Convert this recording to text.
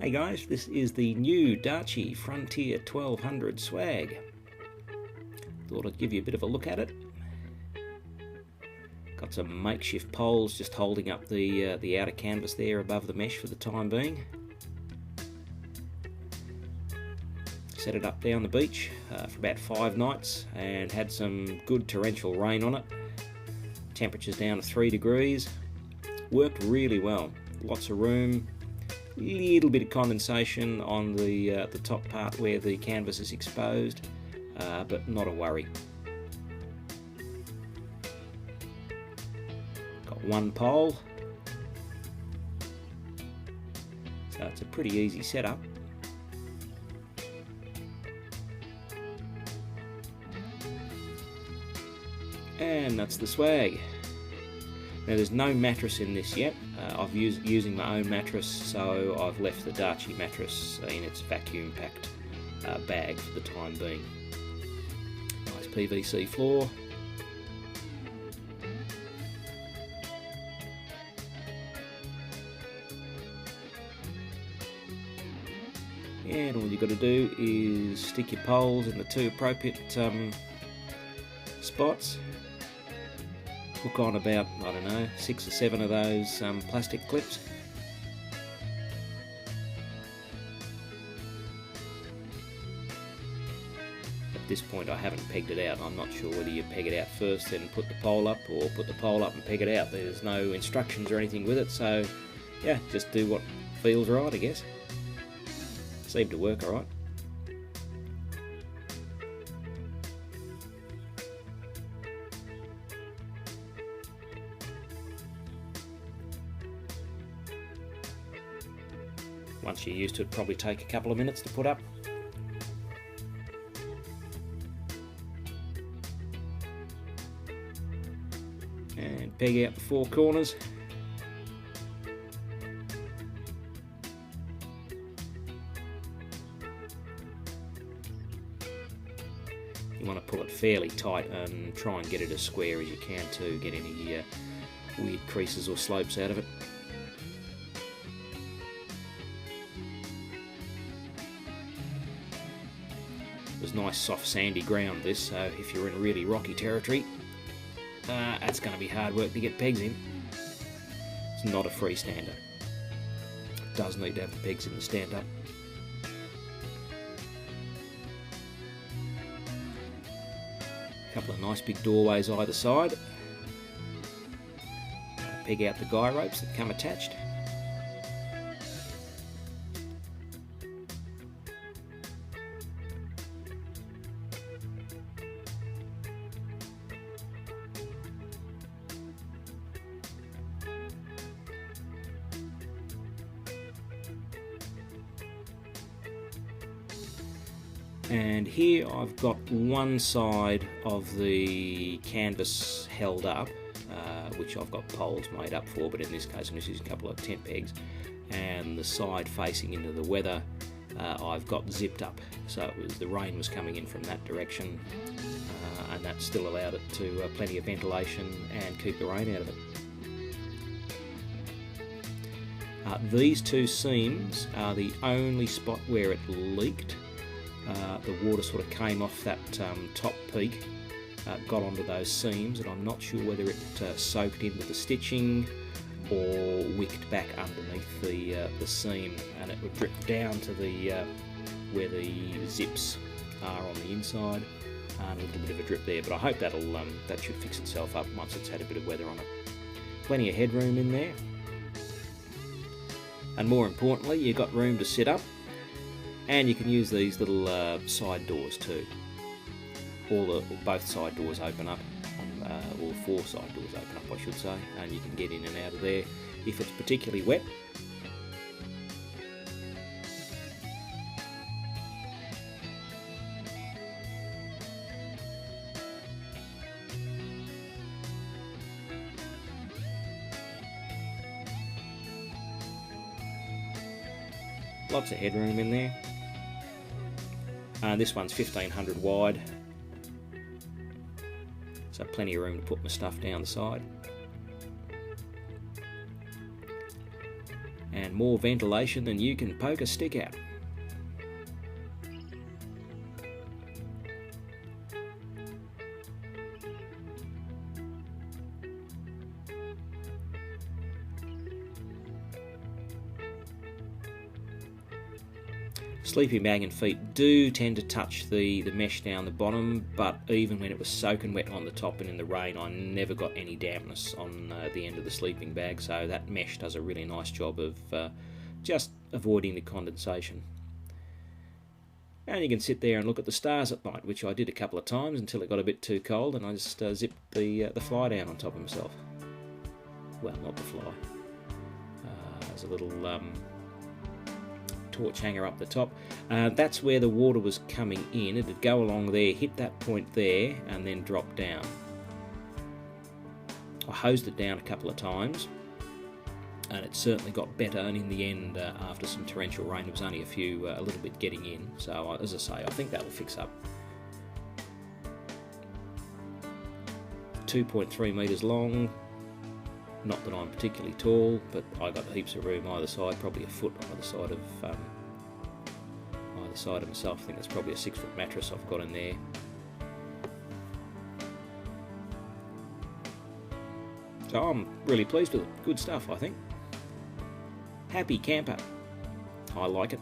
Hey guys, this is the new Darche Frontier 1200 swag. Thought I'd give you a bit of a look at it. Got some makeshift poles just holding up the outer canvas there above the mesh for the time being. Set it up down the beach for about 5 nights and had some good torrential rain on it. Temperatures down to 3 degrees. Worked really well. Lots of room. Little bit of condensation on the top part where the canvas is exposed, but not a worry. Got one pole, so it's a pretty easy setup. And that's the swag. Now there's no mattress in this yet. I've using my own mattress, so I've left the Darche mattress in its vacuum packed bag for the time being. Nice PVC floor. And all you've got to do is stick your poles in the 2 appropriate spots. Hook on about, I don't know, 6 or 7 of those plastic clips. At this point I haven't pegged it out. I'm not sure whether you peg it out first then put the pole up, or put the pole up and peg it out. There's no instructions or anything with it, so yeah, just do what feels right, I guess. Seemed to work alright. Once you're used to it, probably take a couple of minutes to put up. And peg out the 4 corners. You want to pull it fairly tight and try and get it as square as you can to get any weird creases or slopes out of it. There's nice soft sandy ground this, so if you're in really rocky territory, that's going to be hard work to get pegs in. It's not a freestander. It does need to have the pegs in the stand up. A couple of nice big doorways either side. Peg out the guy ropes that come attached. And here I've got one side of the canvas held up, which I've got poles made up for, but in this case I'm just using a couple of tent pegs, and the side facing into the weather I've got zipped up, so the rain was coming in from that direction, and that still allowed it to plenty of ventilation and keep the rain out of it. These 2 seams are the only spot where it leaked. The water sort of came off that top peak, got onto those seams, and I'm not sure whether it soaked into the stitching or wicked back underneath the seam, and it would drip down to the where the zips are on the inside, and a little bit of a drip there. But I hope that should fix itself up once it's had a bit of weather on it. Plenty of headroom in there, and more importantly, you've got room to sit up. And you can use these little side doors too. Both side doors open up, or 4 side doors open up, I should say, and you can get in and out of there if it's particularly wet. Lots of headroom in there. This one's 1500 wide, so plenty of room to put my stuff down the side. and more ventilation than you can poke a stick at. Sleeping bag and feet do tend to touch the mesh down the bottom, but even when it was soaking wet on the top and in the rain, I never got any dampness on the end of the sleeping bag, so that mesh does a really nice job of just avoiding the condensation. And you can sit there and look at the stars at night, which I did a couple of times until it got a bit too cold, and I just zipped the fly down on top of myself. Well, not the fly. There's a little torch hanger up the top. That's where the water was coming in. It'd go along there, hit that point there, and then drop down. I hosed it down a couple of times, and it certainly got better, and in the end, after some torrential rain, there was only a little bit getting in. So, as I say, I think that'll fix up. 2.3 metres long. Not that I'm particularly tall, but I got heaps of room either side, probably a foot on either side of myself. I think that's probably a 6-foot mattress I've got in there. So I'm really pleased with it. Good stuff, I think. Happy camper. I like it.